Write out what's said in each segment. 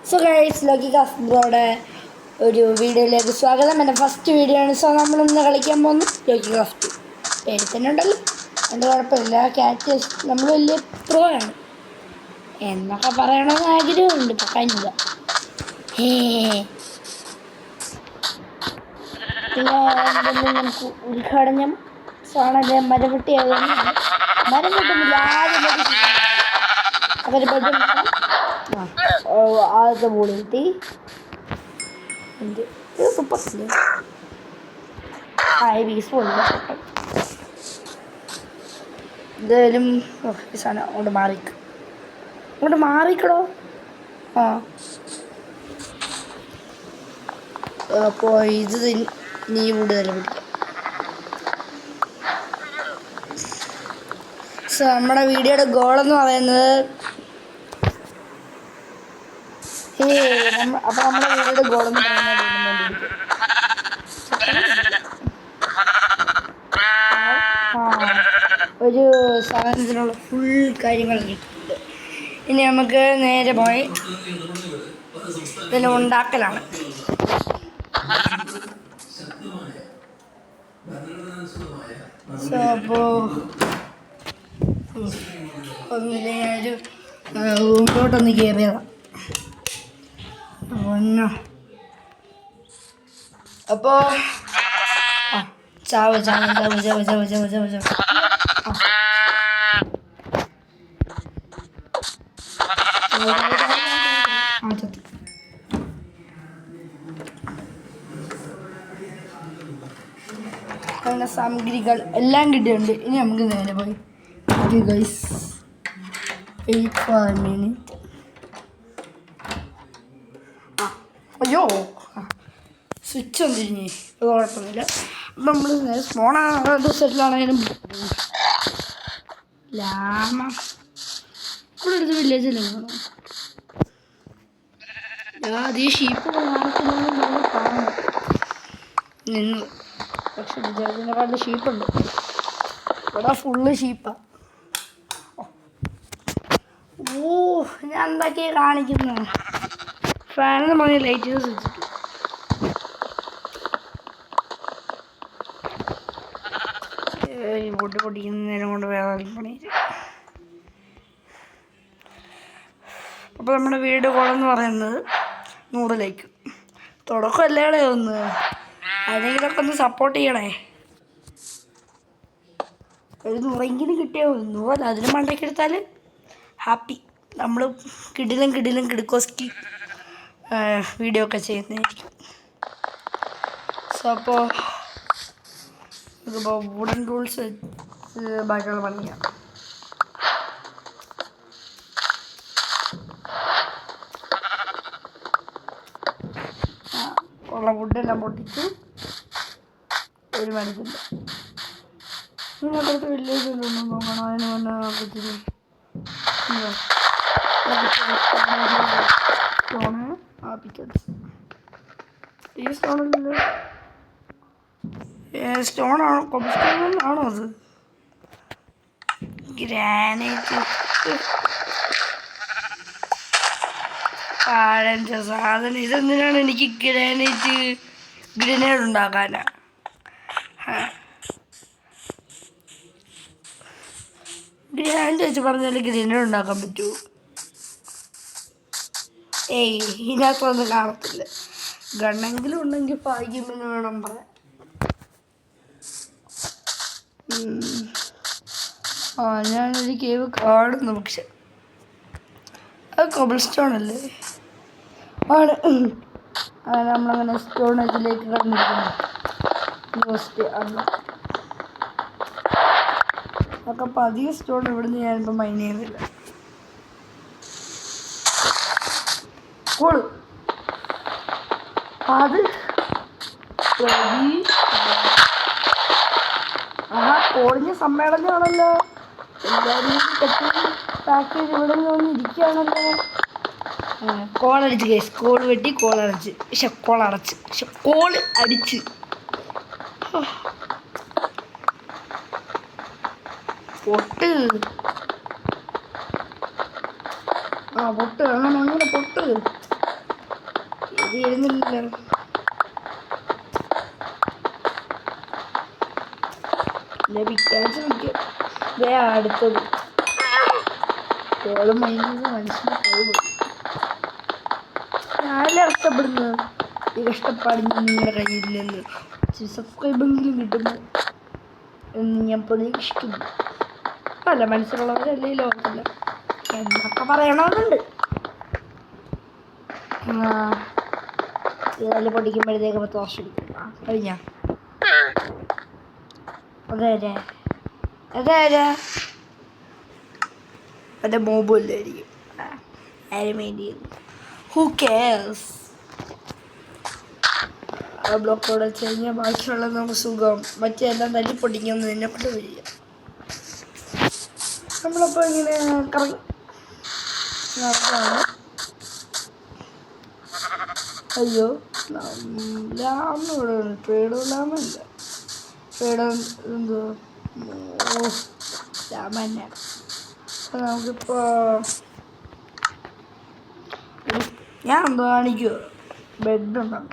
So guys Lockie കാസ്ബ്രോയുടെ ഒരു വീഡിയോയിലേക്ക് സ്വാഗതം. എൻ്റെ ഫസ്റ്റ് വീഡിയോ ആണ്. സോ നമ്മളിന്ന് കളിക്കാൻ പോകുന്നു ലോക്കി കാസ്റ്റ്. പേര് തന്നെ ഉണ്ടല്ലോ, എൻ്റെ കുഴപ്പമില്ല. ക്യാറ്റ് നമ്മൾ വലിയ പ്രോ ആണ് എന്നൊക്കെ പറയണമെന്ന് ആഗ്രഹമുണ്ട്, ഇപ്പം കഴിഞ്ഞില്ല. പിന്നെ നമുക്ക് ഉദ്ഘാടനം സാണല്ലേ മരവെട്ടി ആകുന്നതാണ്. മരം വെട്ടുന്നില്ല, ആദ്യം അവർ ആദ്യത്തെ ബോൾ കിട്ടി. സൂപ്പർ എന്തായാലും സാധനം അങ്ങോട്ട് മാറിക്കടോ. അപ്പോൾ ഇത് നീ കൂടുതൽ പിടിക്കാം. സോ നമ്മുടെ വീഡിയോയുടെ ഗോളെന്ന് പറയുന്നത് അപ്പോൾ നമ്മുടെ വീഡിയോയുടെ ഗോളെന്ന് പറയുന്നത് ഒരു സാധനത്തിനുള്ള ഫുൾ കാര്യങ്ങൾ കിട്ടുന്നുണ്ട്. ഇനി നമുക്ക് നേരെ പോയി ഇതെല്ലാം ഉണ്ടാക്കലാണ്. സോ അപ്പോൾ ഒന്നില്ല, ഞാനൊരു റൂമിലോട്ടൊന്ന് കയറിയതാണ്. അപ്പോൾ ചാവ് ചാവ് ചാവ് ചാവ് ചാവ് ചാവ് ചാവ് ചാവ് അങ്ങനെ സാമഗ്രികൾ എല്ലാം കിട്ടിയിട്ടുണ്ട്. ഇനി നമുക്ക് നേരെ പോയി ഗൈസ് മിനിറ്റ്. അയ്യോ, സ്വിച്ച് ഒന്ന് തിരിഞ്ഞ്, അത് കുഴപ്പമൊന്നുമില്ല. അപ്പം നമ്മൾ നേരെ സ്പോണാണ് സെറ്റിലാണെങ്കിലും ലാമ ഇവിടെ അടുത്ത് വില്ലേജല്ലേ അതീ ഷീപ്പ് നിന്ന്. പക്ഷെ വിചാരിച്ചതിനെക്കാട്ടിൽ ഷീപ്പുണ്ട് ഇവിടെ, ഫുള്ള് ഷീപ്പാ. ഞാൻ എന്തൊക്കെയാ കാണിക്കുന്നത്? ഫാനെന്ന് പറഞ്ഞ ലൈറ്റ് ചെയ്ത് വെച്ചിട്ട് പൊട്ടിക്കുന്നതിനും കൊണ്ട് വേറെ പണി. അപ്പോൾ നമ്മുടെ വീട് കുളമെന്ന് പറയുന്നത് 100 ലൈക്ക്. തുടക്കമല്ലേടെ ഒന്ന് ആരെങ്കിലുമൊക്കെ ഒന്ന് സപ്പോർട്ട് ചെയ്യണേ. ഒരു 100 കിട്ടിയോ, 100 അതിന് മണ്ടയ്ക്ക് എടുത്താൽ ഹാപ്പി. നമ്മൾ കിടിലും കിടുക്കോസ്റ്റി വീഡിയോ ഒക്കെ ചെയ്യുന്നതായിരിക്കും. സോ അപ്പോൾ ഇതിപ്പോൾ വുഡൻ ടൂൾസ് ബാക്കിയുള്ള പണിയാണ്. ഉള്ള വുഡെല്ലാം പൊട്ടിച്ച് ഒരു മണിക്കില്ല. നിങ്ങളുടെ വില്ലേജിലൊന്നും നോക്കണം. അതിന് മുന്നേ നോക്കിച്ചിട്ട് സ്റ്റോണ് ഈ സ്റ്റോണല്ലോ, സ്റ്റോണാണോ കൊബിസ്റ്റോണാണോ അത്? ഗ്രാനൈറ്റ് പഴഞ്ച സാധനം. ഇതെന്തിനാണ് എനിക്ക് ഗ്രനേഡ് ഉണ്ടാക്കാനാ? ഗ്രാനൈറ്റ് വെച്ച് പറഞ്ഞാൽ ഗ്രനേഡ് ഉണ്ടാക്കാൻ പറ്റുമോ? ഇതിനകത്തൊന്നും കാണത്തില്ല. ഗണ്ണെങ്കിലും ഉണ്ടെങ്കിൽ ഭാഗ്യമെന്ന് വേണം പറയാൻ. ഞാനൊരു കേവ് കാണുന്നു, പക്ഷെ അത് കോബിൾ സ്റ്റോൺ അല്ലേ? ആണ്. നമ്മളങ്ങനെ സ്റ്റോൺ ഇതിലേക്ക് കടന്നിരിക്കുന്നു. അതൊക്കെ അപ്പം അധികം സ്റ്റോൺ ഇവിടുന്ന് ഞാനിപ്പോൾ മൈൻ ചെയ്യുന്നില്ല. അത് കോളിഞ്ഞ സമ്മേളനമാണല്ലോ. എല്ലാവരും കെട്ടി പാക്കേജ് ഇവിടെ നിന്ന് ഇരിക്കുകയാണല്ലോ. കോളടിച്ച് കേസ്, കോൾ വെട്ടി കോളടച്ച്, കോളടച്ച് കോൾ അടിച്ച് പൊട്ട്. പൊട്ട് അങ്ങനെ പൊട്ട്. തീരുന്നില്ലല്ലോ. ലഭിക്കാൻ ശ്രമിക്കും. അടുത്തത് കോളും മൈൻഡ് മനുഷ്യനെ കഴിവ്. ഞാനല്ലേ കഷ്ടപ്പെടുന്നത്. ഈ കഷ്ടപ്പാടിന് നിങ്ങളുടെ കയ്യിൽ നിന്ന് സബ്സ്ക്രൈബെങ്കിലും കിട്ടുന്നു എന്ന് ഞാൻ പ്രതീക്ഷിക്കുന്നു. പല മനസ്സിലുള്ളവരല്ലേ ഈ ലോകത്തില്ല എന്നൊക്കെ പറയണമെന്നുണ്ട്. ഇതെല്ലാം പൊടിക്കുമ്പോഴത്തേക്ക് 10 വർഷം എടുക്കും. കഴിഞ്ഞ അതെ എൻ്റെ മോബിലായിരിക്കും. ആരും വേണ്ടി ഹൂ കെയർസ്. ആ ബ്ലോക്കോടെ വെച്ച് കഴിഞ്ഞാൽ ബാക്കിയുള്ള നമുക്ക് സുഖം. മറ്റെല്ലാം തല്ലി പൊടിക്കുന്നു എന്നെ കൊണ്ട് വരിക. നമ്മളപ്പോൾ ഇങ്ങനെ കറങ്ങി നടക്കാണ്. അയ്യോ ലാമിവിടെ ട്രേഡ് ലാമില്ല. ട്രേഡ് എന്തോ ലാമ തന്നെ. നമുക്കിപ്പോൾ ഞാൻ എന്തോ കാണിക്കുമോ? ബെഡുണ്ടാകും.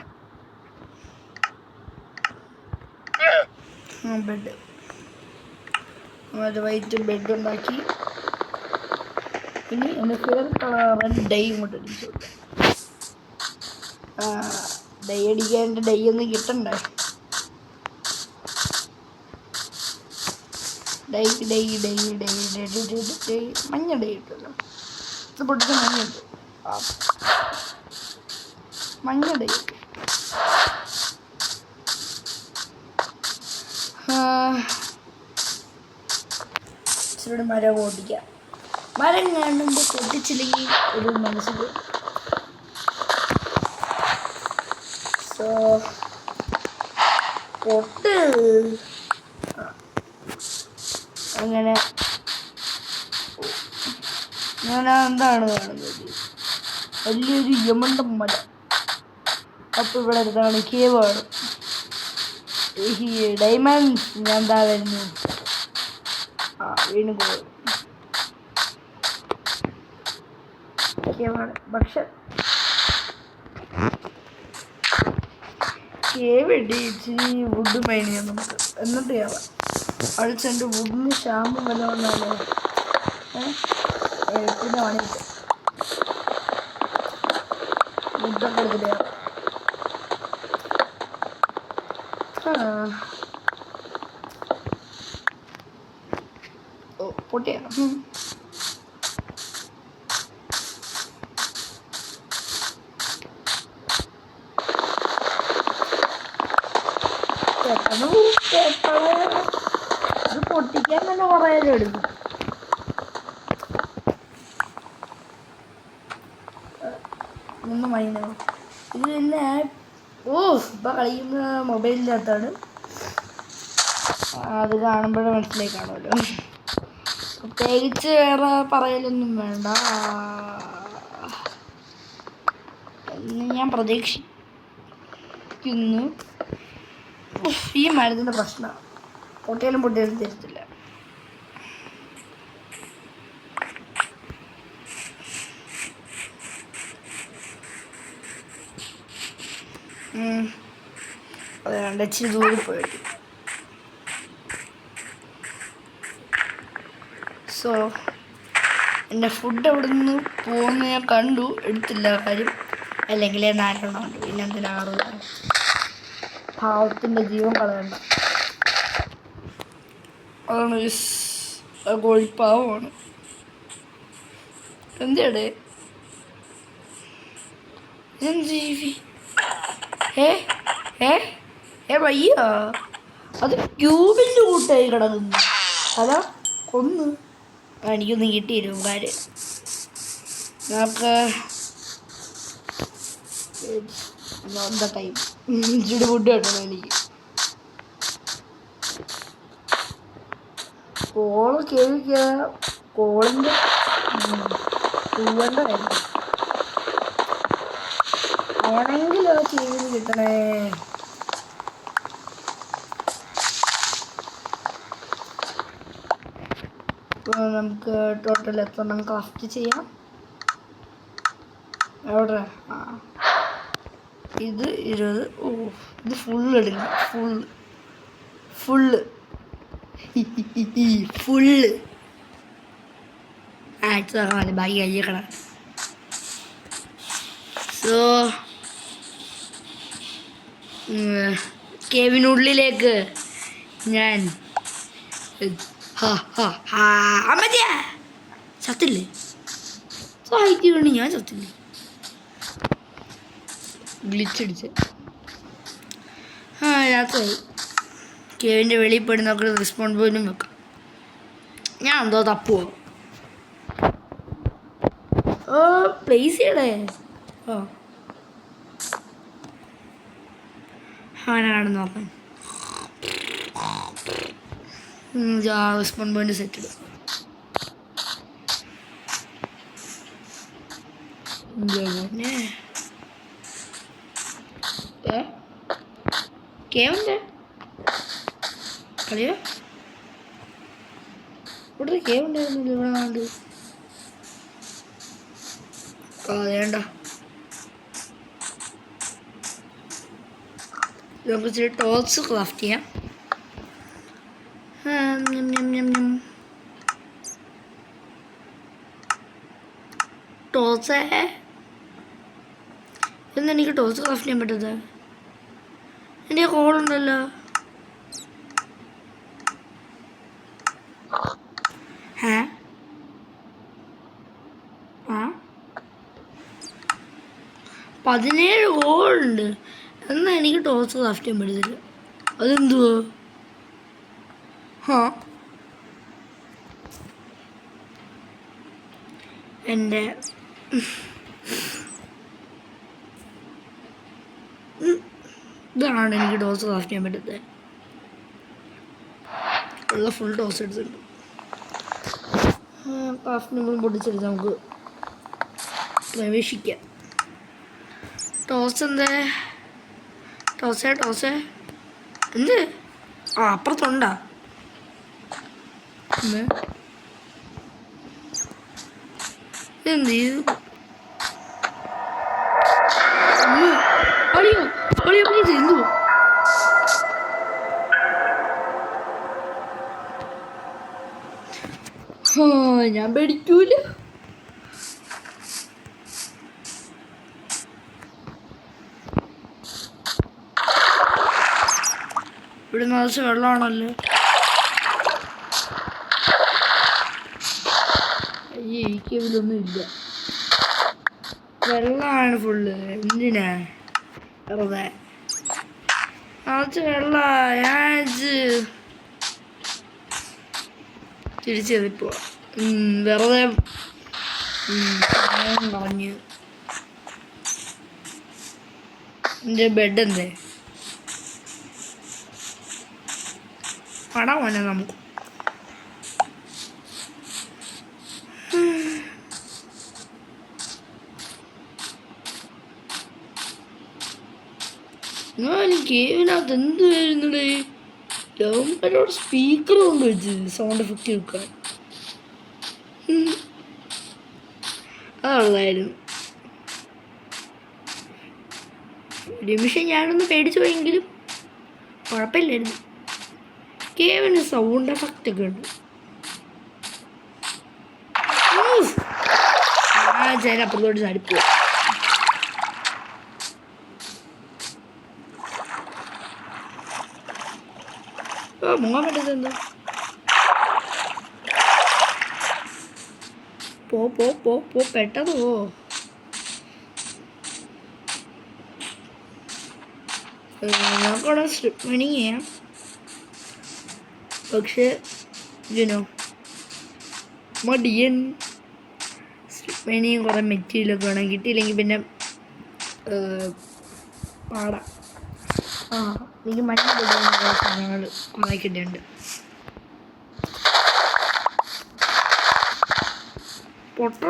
ബെഡ് ഒരു വൈറ്റ് ബെഡ് ഉണ്ടാക്കി. ഇനി എൻ്റെ ഫേവറേറ്റ് കളർ ഡൈ ഇങ്ങോട്ട് അടിച്ചു കൊടുക്കാം. ഡൈ അടിക്കാൻ എൻ്റെ ഡൈ ഒന്നും കിട്ടണ്ടേ. Dye dye dye dye dye dye dye മഞ്ഞ ഡൈ കിട്ടുമല്ലോ. ഇത് പൊട്ടിച്ച മഞ്ഞുണ്ട്. മഞ്ഞ ഡൈ ഇച്ചിരി മരം ഓടിക്കാം. മരം കാണുമ്പോൾ പൊട്ടിച്ചില്ലെങ്കിൽ ഒരു മനസ്സിൽ പൊട്ട്. അങ്ങനെ ഞാൻ എന്താണ് കാണുന്നത്? വലിയൊരു യമണ്ട മരം. അപ്പോൾ ഇവിടെ അടുത്താണ് കേവാണ്. ഈ ഡയമണ്ട്സ് ഞാൻ എന്താ വരുന്നു. വീണ് പോകും. കേവാണ് പക്ഷെ കേവ് ഇടിച്ചിരി വുഡ് മൈൻ ചെയ്യാം നമുക്ക്. എന്നിട്ട് കേവാം അടിച്ചെൻ്റെ വുഡിന് ക്ഷാമം വല്ല വന്നാലോ. പിന്നെ പണിയിട്ട് വുഡൊക്കെ എടുത്തിട്ട് പൊട്ടിയാണ്. ഇത് പൊട്ടിക്കാൻ തന്നെ കുറേ എടുക്കും. ഒന്ന് മൈനോ ഇത് പിന്നെ ഇപ്പം കളിക്കുന്ന മൊബൈലിനകത്താണ്. അത് കാണുമ്പോഴേ മനസ്സിലേക്ക് കാണുമല്ലോ. പ്രത്യേകിച്ച് വേറെ പറയലൊന്നും വേണ്ട എന്ന് ഞാൻ പ്രതീക്ഷിക്കുന്നു. ഈ മരത്തിൻ്റെ പ്രശ്നമാണ്. പൊട്ടിയാലും തരത്തില്ല. അതുകൊണ്ട് ഇച്ചിരി ദൂരെ പോയിട്ട് എൻ്റെ ഫുഡ് അവിടെ നിന്ന് പോകുന്ന ഞാൻ കണ്ടു. എടുത്തില്ല കാര്യം. അല്ലെങ്കിൽ 4 എണ്ണം ഉണ്ട്. പിന്നെ എന്തിനാ 6 പാവത്തിൻ്റെ ജീവൻ കളയണ്ട. അതാണ് കോഴിപ്പാവമാണ്. എന്തിടെ ജീവി വയ്യ. അത് ക്യൂബിൻ്റെ കൂട്ടായി കിടക്കുന്നു. അതാ കൊന്ന് എനിക്കൊന്നും കിട്ടിയിരുന്നു കാര്യം. നമുക്ക് ടൈം ഇച്ചിരി ഫുഡ് കിട്ടണം എനിക്ക്. കോള് കേൾക്കുക. കോളിൻ്റെ പൂവേണ്ട കാര്യം ആണെങ്കിലോ ചെയ്ത് കിട്ടണേ. ഇപ്പോൾ നമുക്ക് ടോട്ടൽ എത്ര ക്രാഫ്റ്റ് ചെയ്യാം. എവിടെ ഇത് 20. ഓ, ഇത് ഫുള്ള് എടുക്കണം. ഫുള്ള് ആഴ്ച ബാക്കി കഴിയക്കണം. സോ കേവിനുള്ളിലേക്ക് ഞാൻ അമ്മച്ചിയാ ചത്തില്ലേ? സഹായിക്കുന്നുണ്ട്, ഞാൻ ചത്തില്ലേ? ഗ്ലിച്ചടിച്ച് രാത്രിയായി. കേവിൻ്റെ വെളിയിൽ പോയി നമുക്ക് റെസ്പോണ്ട് പോയിന്റും വെക്കാം. ഞാൻ എന്തോ തപ്പുവോ? പ്ലേസ് ചെയ്യണേ. ഞാനാണ് നോക്കാൻ. റെസ്പോണ്ട് പോയിന്റ് സെറ്റ് ഇടും. കേവൻ്റെ കളിയോ ഇവിടെ കേവുണ്ടായിരുന്നില്ല. ഇവിടെ നാണ്ട് വേണ്ട. നമുക്ക് ഇച്ചിരി ടോൾസ് ക്രാഫ്റ്റ് ചെയ്യാം. ടോൾസ് എന്നെനിക്ക് ടോൾസ് ക്രാഫ്റ്റ് ചെയ്യാൻ പറ്റത്? എൻ്റെ കോളുണ്ടല്ലോ. ആ 17 ഗോളുണ്ട്. എന്നാൽ എനിക്ക് ടോസ് ക്രാഫ്റ്റ് ചെയ്യാൻ പറ്റത്തില്ല. അതെന്തുവാ? എൻ്റെ ഇതാണ് എനിക്ക് ടോസ് ക്രാഫ്റ്റ് ചെയ്യാൻ പറ്റത്തത്. ഉള്ള ഫുൾ ടോസ് എടുത്തിട്ടുണ്ട്. ക്രാഫ്റ്റ് നമ്മൾ പൊട്ടിച്ചെടുത്ത് നമുക്ക് പ്രവേശിക്കാം. ടോസ് എന്തേ? ടോസ് എന്ത്? അപ്പുറത്തുണ്ടാ? എന്ത് അളിയോ എന്തുവാ? ഞാൻ പേടിക്കൂല. ഇവിടെ നിറച്ച് വെള്ളമാണല്ലോ. അയ്യേ, ഈ കേവിലൊന്നും ഇല്ല. വെള്ളമാണ് ഫുള്ള്. എന്തിനാ വെറുതെ നിറച്ച് വെള്ള? ഞാൻ തിരിച്ചെതിപ്പോ വെറുതെ കളഞ്ഞ്. എൻ്റെ ബെഡ് എന്തേ പടം പോലെ നമുക്ക്. ഞാൻ കേവിനകത്ത് എന്ത് വരുന്നുണ്ട്? ലവന്മാരോട് സ്പീക്കർ കൊണ്ട് വെച്ച് സൗണ്ട് എഫക്റ്റ് വെക്കാൻ. അതുള്ളായിരുന്നു. ഒരു നിമിഷം ഞാനൊന്ന് പേടിച്ചു പോയെങ്കിലും കുഴപ്പമില്ലായിരുന്നു. കേവിന് സൗണ്ട് എഫക്റ്റ് ഒക്കെ ഉണ്ട്. ചില അപ്പുറത്തോട്ട് ചാടിപ്പോവാ. മുങ്ങാൻ പറ്റത് എന്താ? പോ പെട്ടെന്ന് പോ. നമുക്കവിടെ സ്ട്രിപ്പ് മൈനിങ് ചെയ്യാം. പക്ഷേ മടിയൻ. സ്ട്രിപ്പ് മൈനിങ് കുറേ മെറ്റീരിയലൊക്കെ വേണം. കിട്ടിയില്ലെങ്കിൽ പിന്നെ പാടാം. എനിക്ക് മഞ്ഞ സാധനങ്ങൾ കുറേ കിട്ടിയിട്ടുണ്ട്. പൊട്ട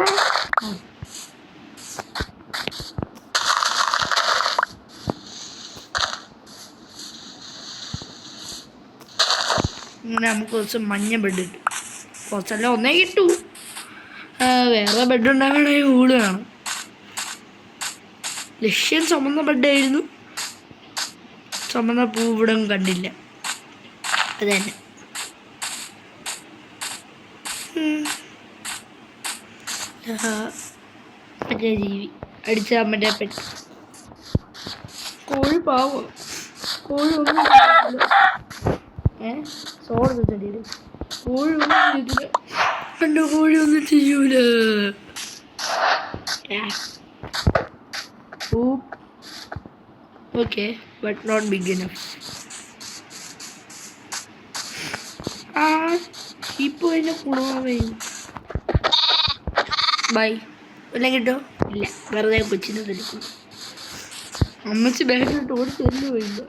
ഇങ്ങനെ നമുക്ക് കുറച്ച് മഞ്ഞ ബെഡ് കിട്ടും. കുറച്ചെല്ലാം ഒന്നേ കിട്ടൂ. വേറെ ബെഡ് ഉണ്ടാകണമെങ്കിൽ കൂട് വേണം. ലക്ഷ്യം ചുമന്ന ബെഡായിരുന്നു. ചുമന്ന പൂവിടം കണ്ടില്ല. അത് തന്നെ. മറ്റേ ജീവി അടിച്ച മറ്റേ പെട്ട്. കോഴി പാവം. കോഴി ഒന്നും സോള് വെച്ചിട്ട് കോഴി ഒന്നും ചെയ്തില്ല. എൻ്റെ കോഴി ഒന്നും ചെയ്യൂല. Okay, but not big enough. ഇപ്പോൾ എന്നെ കുണമാവേ. ബൈ. വല്ലതും കിട്ടോ? ഇല്ല, വെറുതെ കൊച്ചിനെ തെളിക്കും. അമ്മച്ചി ബാഗിലോട്ട് ഓടി ചെല്ലു പോയില്ല.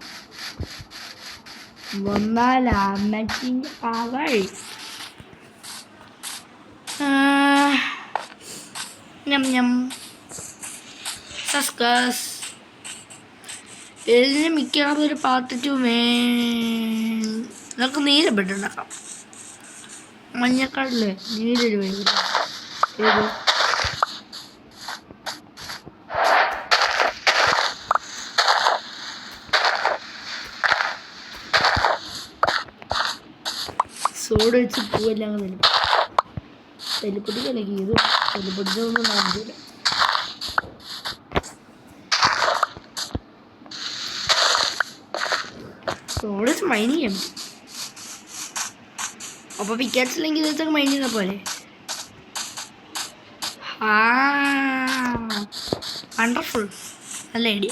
വന്നാൽ അമ്മച്ചിൻ്റെ അവൾ ഞം ഞം സസ്കസ്. ഇതിന് മിക്കവാറും ഒരു പാർട്ട് നമുക്ക് നീലപ്പെട്ടുണ്ടാക്കാം. മഞ്ഞക്കാടില്ലേ നീലൊരു വൈകിട്ട് ഏത് സോഡ് വെച്ച് പൂവെല്ലാം തെല്ലിപ്പൊട്ടി കലക്കിയത്. തെല്ലിപ്പൊട്ടിച്ചൊന്നും നടന്നില്ല. സോഡ് വെച്ച് മൈൻ ചെയ്യാൻ പറ്റും. അപ്പോൾ പിക്കാറ്റ്സ് ഇല്ലെങ്കിൽ ഇതൊക്കെ മൈൻ ചെയ്യുന്ന പോലെ. വണ്ടർഫുൾ. നല്ല ഐഡിയ.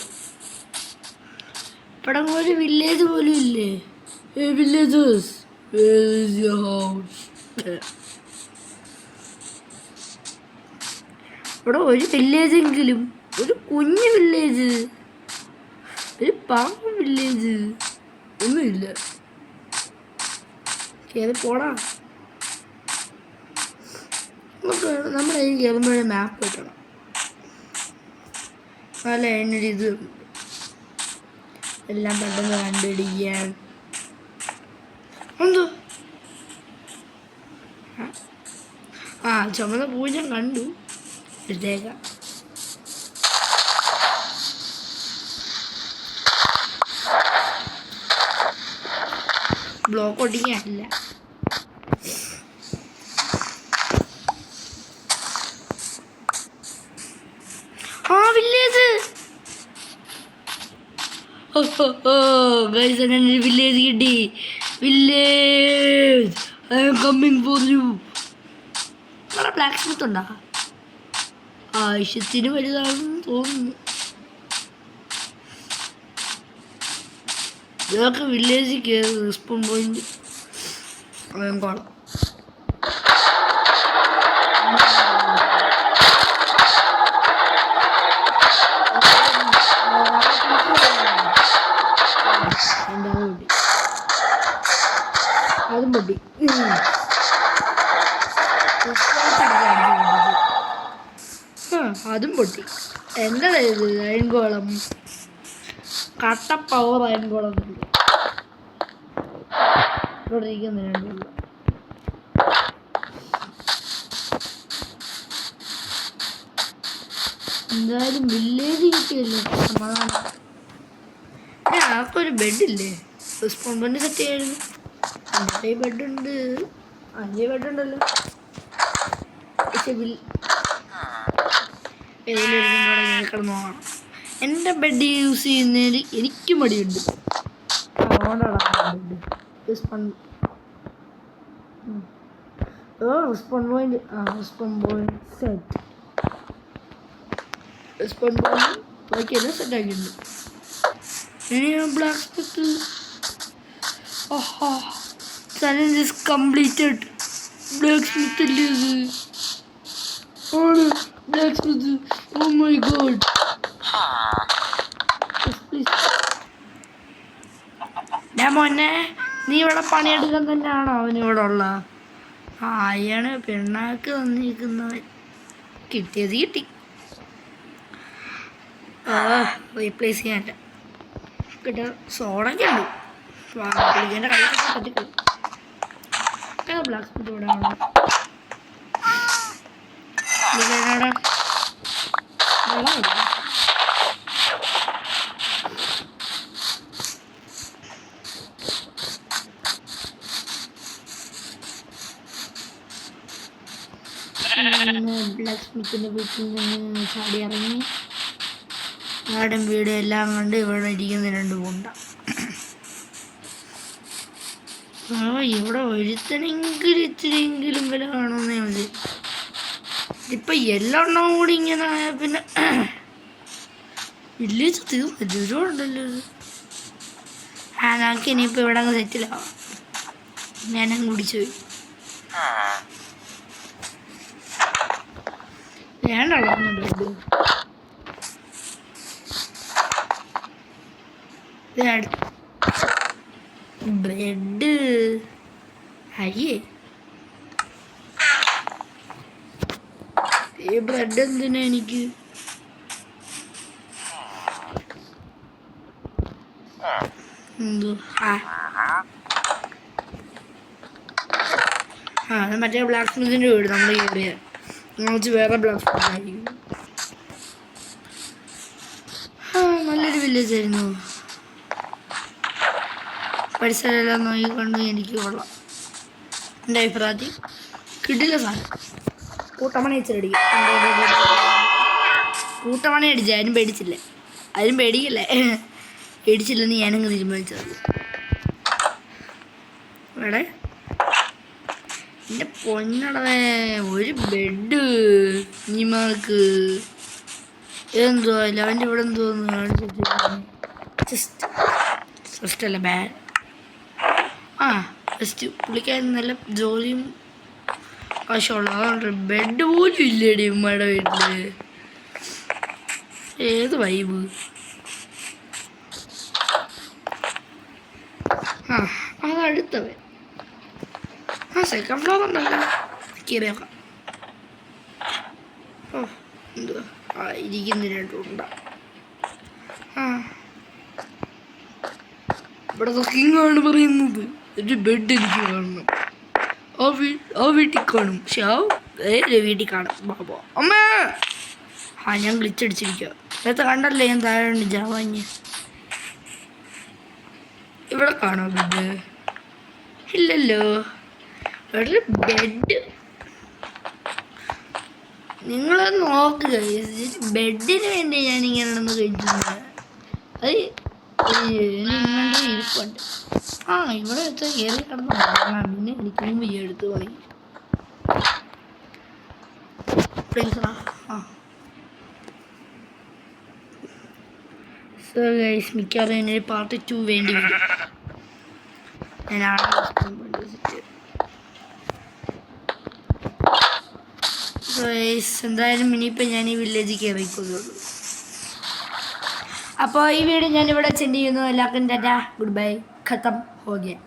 ഇവിടെ ഒരു വില്ലേജ് പോലും ഇല്ലേ? Villages, where is your house? ഇവിടെ ഒരു വില്ലേജെങ്കിലും, ഒരു കുഞ്ഞു വില്ലേജ്, ഒരു പാമ്പ് വില്ലേജ് ഒന്നുമില്ല. കയറി പോടാ. നമുക്ക് നമ്മുടെ കയ്യിൽ കയറുമ്പോഴേ മാപ്പ് കിട്ടണം. നല്ല അതിനൊരു ഇത് എല്ലാം പെട്ടെന്ന് കണ്ടുപിടിക്കാൻ. എന്തോ ചുമന്ന പൂ ഞാൻ കണ്ടു. എടുത്തേക്കാം. ബ്ലോക്ക് ഒട്ടിക്കാനില്ല. വില്ലേജ്. ഗൈസ്, അങ്ങനെ വില്ലേജ് കിട്ടി. Village, I am coming for you. അവിടെ ബ്ലാക്ക് സ്മിത്ത് ഉണ്ടോ? ആവശ്യത്തിന് വലുതാണെന്ന് തോന്നുന്നു. ഇതൊക്കെ വില്ലേജിൽ കയറി റെസ്പോൺ പോയിന്റ് കാണാം. അതും പൊട്ടി. അതും പൊട്ടി. എന്താ ഇത്? അയൻകോളം കട്ട പവർ. അയൻകോളം ഇവിടെ ഇരിക്കുന്നുണ്ട്. എന്തായാലും വില്ലേജ് കിട്ടിയല്ലോ, സമാധാനം. ആർക്കൊരു ബെഡില്ലേ? സ്പോൺ ബെഡ് സെറ്റ് ചെയ്യായിരുന്നു. എൻ്റെ ബെഡുണ്ട്. 5 ബെഡുണ്ടല്ലോ. പക്ഷെ കിടന്നു പോകണം. എൻ്റെ ബെഡ് യൂസ് ചെയ്യുന്നതിൽ എനിക്ക് മടിയുണ്ട്. Respawn point set. Respawn point ബാക്കിയെല്ലാം സെറ്റ് ആക്കിയിട്ടുണ്ട്. ഇനി blacksmith. Challenge is completed. Blacksmith അല്ലേ ഇത്? ആണ് blacksmith. Oh my god. ഞാൻ മോനെ, നീ ഇവിടെ പണിയെടുക്കാൻ തന്നെയാണോ അവനിവിടെ ഉള്ള? അയാണ് പെണ്ണാക്ക് വന്നിരിക്കുന്നവൻ. കിട്ടിയത് കിട്ടി. റീപ്ലേസ് ചെയ്യാനില്ല. കിട്ടാ സോഡൊക്കെ ഉണ്ട്. പുള്ളിൻ്റെ കൈയൊക്കെ പറ്റിക്കളി. ബ്ലാക്ക് സ്മിത്ത് ഇവിടെ ആണോ? ബ്ലാക്ക് സ്മിത്തിൻ്റെ വീട്ടിൽ നിന്ന് ചാടി ഇറങ്ങി നാടൻ വീട് എല്ലാം കണ്ട് ഇവിടെ ഇരിക്കുന്ന 2 ഗുണ്ട. ഇവിടെ ഒരുത്തനെങ്കിലും ഇത്തിരിയെങ്കിലും വില കാണുന്നേ മതി. ഇതിപ്പോൾ എല്ലാം കൂടി ഇങ്ങനെ ആയാൽ പിന്നെ വില്ലേജ് തീർന്നുണ്ടല്ലോ. നമുക്ക് ഇനിയിപ്പോൾ ഇവിടെ അങ്ങ് സെറ്റിലാവാം. ഞാനങ്ങ് കുടിച്ചു പോയി. വേണ്ടല്ലോ ബ്രെഡ് അയ്യേ ഈ ബ്രെഡ് എന്തിനാ എനിക്ക്? എന്തോ അത് മറ്റേ ബ്ലാക്ക് സ്മിത്തിൻ്റെ വീട് നമ്മൾ കയറിയ കുറച്ച് വേറെ ബ്ലാക്ക് സ്മിത്ത് ആയിരിക്കും. നല്ലൊരു വില്ലേജ് ആയിരുന്നു. പരിസരമെല്ലാം നോക്കിക്കൊണ്ട് എനിക്ക് കൊള്ളാം. എൻ്റെ അഭിപ്രായത്തിൽ കിടില സാധനം. കൂട്ടമണി അടിച്ചടിക്കും. കൂട്ടമണി അടിച്ചു. ആരും പേടിച്ചില്ല. ആരും പേടിക്കില്ലേ? പേടിച്ചില്ലെന്ന് ഞാനങ്ങ് തീരുമാനിച്ചത്. ഇവിടെ എൻ്റെ പൊന്നടവേ ഒരു ബെഡ് നിമാക്ക് എന്തോ അല്ല അവൻ്റെ ഇവിടെ എന്തോന്ന് കാണിച്ചിട്ട് ജസ്റ്റ് അല്ല ബാഡ്. ജസ്റ്റ് പുള്ളിക്കാൻ നല്ല ജോലിയും ആവശ്യമുള്ള അതുകൊണ്ട് ബെഡ് പോലും ഇല്ലേടി ഉമ്മയുടെ വീട്ടിൽ. ഏത് വൈബ്. അതടുത്തവൻ സെക്കൻഡ് ഫ്ലോർ ഉണ്ടല്ലോ. കയറിയേക്കാം. എന്തുവാ ഇരിക്കുന്നുണ്ട. ഇവിടെ കിങ്ങാണ് പറയുന്നത് ഒരു ബെഡ് എനിക്ക് കാണണം. ആ വീട്ടിൽ കാണും. പക്ഷെ വീട്ടിൽ കാണും. ബാബോ അമ്മ ഞാൻ ഗ്ലിച്ചടിച്ചിരിക്കുക. നേരത്തെ കണ്ടല്ലേ ഞാൻ താഴെ ജാവാഞ്ഞ്. ഇവിടെ കാണോ ബെഡ്? ഇല്ലല്ലോ. ഇവിടെ ബെഡ് നിങ്ങളൊന്ന് നോക്കുക. ബെഡിന് വേണ്ടി ഞാനിങ്ങനെ ഒന്ന് കഴിക്കുന്നത്. അത് നിങ്ങളുടെ ഇരിപ്പുണ്ട്. ഇവിടെ വെച്ച കയറി കിടന്ന് കാണാം. പിന്നെ എനിക്കും വലിയ എടുത്ത് പോയി. സോ ഗൈസ് മിക്കവാറും എന്നൊരു പാർട്ട് 2 വേണ്ടി വരും. എന്തായാലും ഇനിയിപ്പോൾ ഞാൻ ഈ വില്ലേജിൽ കയറിക്കൊള്ളുള്ളൂ. അപ്പോൾ ഈ വീഡിയോ ഞാനിവിടെ സെൻഡ് ചെയ്യുന്നു. എല്ലാവർക്കും ടാറ്റാ, ഗുഡ് ബൈ, ഖത്തം ഹോ ഗയാ.